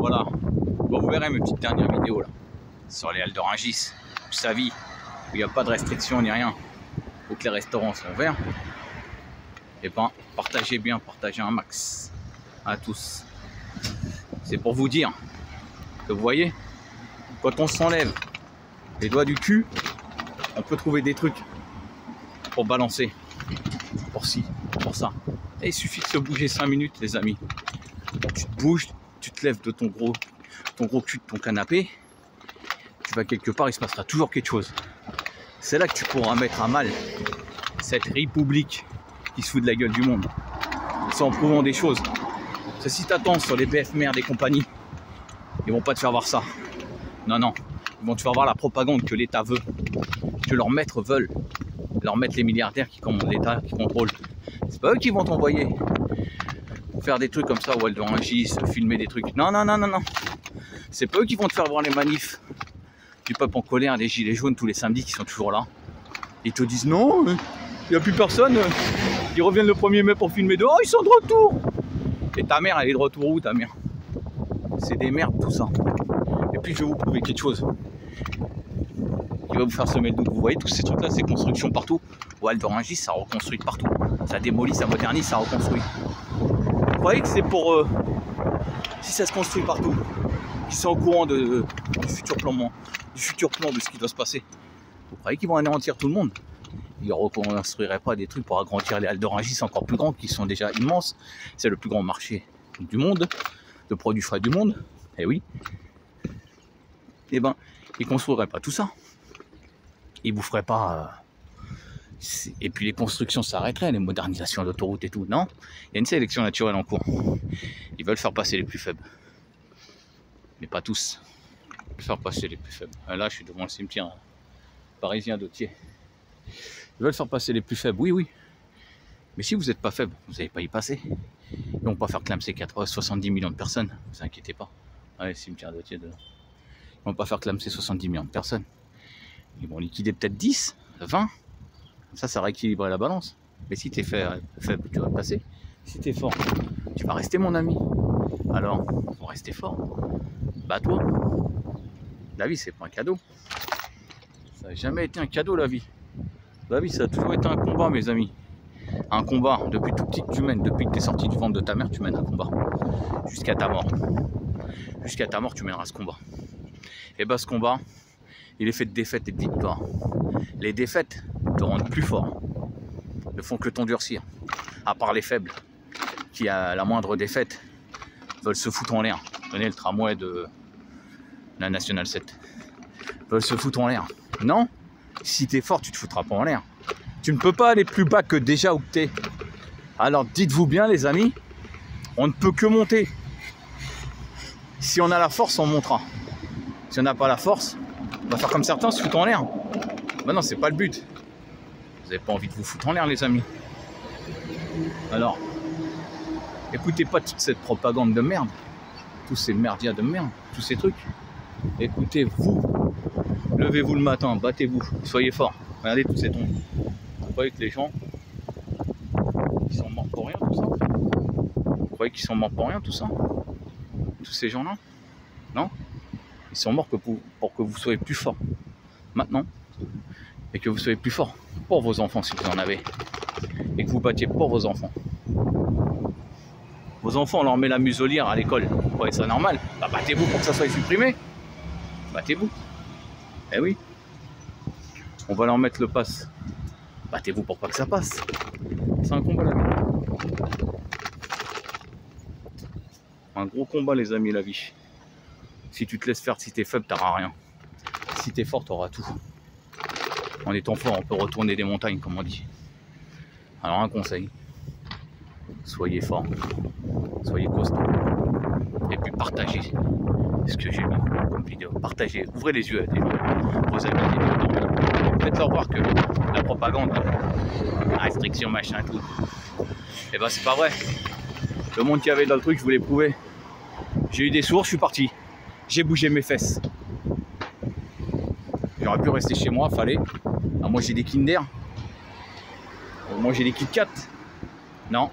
Voilà. Bon, vous verrez mes petites dernières vidéos là. Sur les halles de Rungis. Sa vie. Où il n'y a pas de restrictions ni rien. Où que les restaurants sont ouverts. Et ben, partagez bien, partagez un max. À tous. C'est pour vous dire que vous voyez, quand on s'enlève les doigts du cul, on peut trouver des trucs pour balancer. Pour ci, pour ça. Et il suffit de se bouger 5 minutes, les amis. Tu te bouges, tu te lèves de ton gros cul de ton canapé. Tu vas quelque part, il se passera toujours quelque chose. C'est là que tu pourras mettre à mal cette république qui se fout de la gueule du monde. C'est en prouvant des choses. C'est si t'attends sur les BF merde et compagnie, ils vont pas te faire voir ça. Non, non. Ils vont te faire voir la propagande que l'État veut. Que leurs maîtres veulent. Leurs maîtres les milliardaires qui commandent l'État, qui contrôlent. C'est pas eux qui vont t'envoyer faire des trucs comme ça, ou de Rungis, filmer des trucs. Non, non, non, non, non. C'est pas eux qui vont te faire voir les manifs du peuple en colère, des gilets jaunes tous les samedis qui sont toujours là. Ils te disent non, il n'y a plus personne. Ils reviennent le 1er mai pour filmer dehors, ils sont de retour. Et ta mère, elle est de retour où, ta mère? C'est des merdes tout ça. Et puis je vais vous prouver quelque chose qui va vous faire semer le doute. Vous voyez tous ces trucs là, ces constructions partout. Ouais, de Rungis, ça reconstruit partout. Ça démolit, ça modernise, ça reconstruit. Vous croyez que c'est pour si ça se construit partout, qu'ils sont au courant du futur plan de ce qui doit se passer? Vous croyez qu'ils vont anéantir tout le monde? Ils ne reconstruiraient pas des trucs pour agrandir les halles de Rungis encore plus grandes, qui sont déjà immenses. C'est le plus grand marché du monde, de produits frais du monde. Et oui. Eh ben, ils ne construiraient pas tout ça. Ils ne vous feraient pas... Et puis les constructions s'arrêteraient, les modernisations d'autoroutes et tout. Non, il y a une sélection naturelle en cours. Ils veulent faire passer les plus faibles. Mais pas tous. Ils veulent faire passer les plus faibles. Là, je suis devant le cimetière parisien d'Autier. Ils veulent faire passer les plus faibles, oui, oui. Mais si vous n'êtes pas faible, vous n'allez pas y passer. Ils ne vont pas faire clamser 70 millions de personnes, ne vous inquiétez pas. Ouais, cimetière d'Autier dedans. Ils ne vont pas faire clamser 70 millions de personnes. Ils vont liquider peut-être 10, 20. Comme ça rééquilibrerait la balance. Mais si tu es faible, tu vas passer. Si tu es fort, tu vas rester, mon ami. Alors, il faut rester fort. Bats-toi. La vie, c'est pas un cadeau. Ça n'a jamais été un cadeau, la vie. La vie, ça a toujours été un combat, mes amis. Un combat. Depuis tout petit que tu mènes. Depuis que tu es sorti du ventre de ta mère, tu mènes un combat. Jusqu'à ta mort. Jusqu'à ta mort, tu mèneras ce combat. Et bien, ce combat, il est fait de défaites et de victoires. Les défaites te rendent plus fort. Ne font que t'endurcir. À part les faibles, qui à la moindre défaite veulent se foutre en l'air. Donnez le tramway de la Nationale 7. Veulent se foutre en l'air. Non, si t'es fort, tu te foutras pas en l'air. Tu ne peux pas aller plus bas que déjà où t'es. Alors dites-vous bien, les amis, on ne peut que monter. Si on a la force, on montera. Si on n'a pas la force, on va faire comme certains, se foutre en l'air. Ben non, c'est pas le but. Vous n'avez pas envie de vous foutre en l'air, les amis. Alors, écoutez pas toute cette propagande de merde, tous ces merdias de merde, tous ces trucs. Écoutez-vous, levez-vous le matin, battez-vous, soyez forts. Regardez tous ces tombes. Vous croyez que les gens, ils sont morts pour rien, tout ça? Vous croyez qu'ils sont morts pour rien, tout ça? Tous ces gens-là? Non? Ils sont morts pour que vous soyez plus forts. Maintenant. Et que vous soyez plus forts pour vos enfants si vous en avez. Et que vous battiez pour vos enfants. Vos enfants, on leur met la muselière à l'école. Vous croyez ça normal? Bah, battez-vous pour que ça soit supprimé. Battez-vous. Eh oui. On va leur mettre le pass. Battez-vous pour pas que ça passe. C'est un combat, la vie. Un gros combat, les amis, la vie. Si tu te laisses faire, si t'es faible, t'auras rien. Si t'es fort, t'auras tout. En étant fort, on peut retourner des montagnes, comme on dit. Alors un conseil, soyez fort, soyez costaud. Et puis partagez ce que j'ai mis comme vidéo. Partagez, ouvrez les yeux à vos amis. Faites-leur voir que la propagande, la restriction, machin, tout. Et ben c'est pas vrai. Le monde qu'il y avait dans le truc, je vous l'ai prouvé. J'ai eu des sourds, je suis parti. J'ai bougé mes fesses. J'aurais pu rester chez moi, fallait. Ah, moi j'ai des Kinder. Moi j'ai des Kit Kat. Non.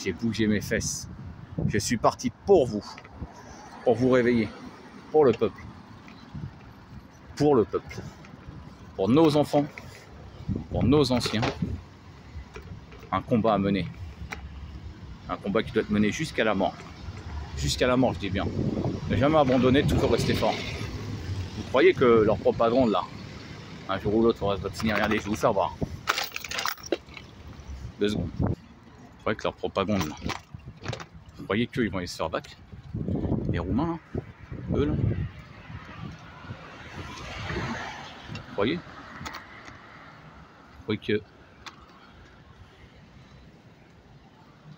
J'ai bougé mes fesses. Je suis parti pour vous. pour vous réveiller, pour le peuple, pour nos enfants, pour nos anciens. Un combat à mener, un combat qui doit être mené jusqu'à la mort. Jusqu'à la mort, je dis bien. Ne jamais abandonner, toujours rester fort. Vous croyez que leur propagande là, un jour ou l'autre, on va finir, regardez, je vais vous faire voir. 2 secondes. Vous croyez que leur propagande là, vous croyez qu'ils vont aller se faire battre? Les Roumains là, eux là. Vous croyez que... Vous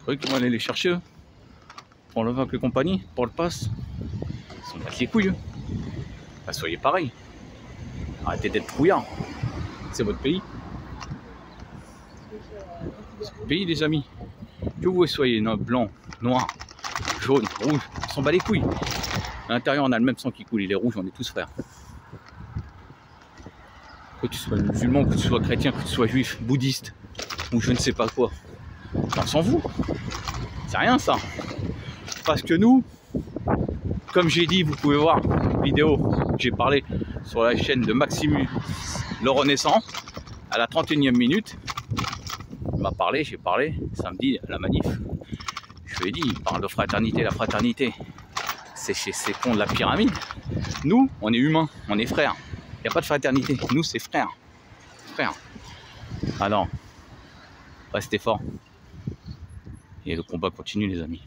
croyez qu'ils vont aller les chercher eux, pour le vaincre les compagnies, pour le pass? Ils sont battus les couilles eux. Bah, soyez pareil. Arrêtez d'être trouillards. C'est votre pays. C'est votre pays les amis. Que vous soyez blanc, noir, jaune, rouge, on s'en bat les couilles. À l'intérieur on a le même sang qui coule, il est rouge, on est tous frères. Que tu sois musulman, que tu sois chrétien, que tu sois juif, bouddhiste, ou je ne sais pas quoi. On s'en fout. C'est rien ça. Parce que nous, comme j'ai dit, vous pouvez voir une vidéo que j'ai parlé sur la chaîne de Maximus le Renaissant, à la 31e minute. Il m'a parlé, j'ai parlé, samedi à la manif. Je lui ai dit, il parle de fraternité, la fraternité. C'est chez ces cons de la pyramide. Nous, on est humains, on est frères. Il n'y a pas de fraternité. Nous, c'est frères. Frères. Alors, restez forts. Et le combat continue, les amis.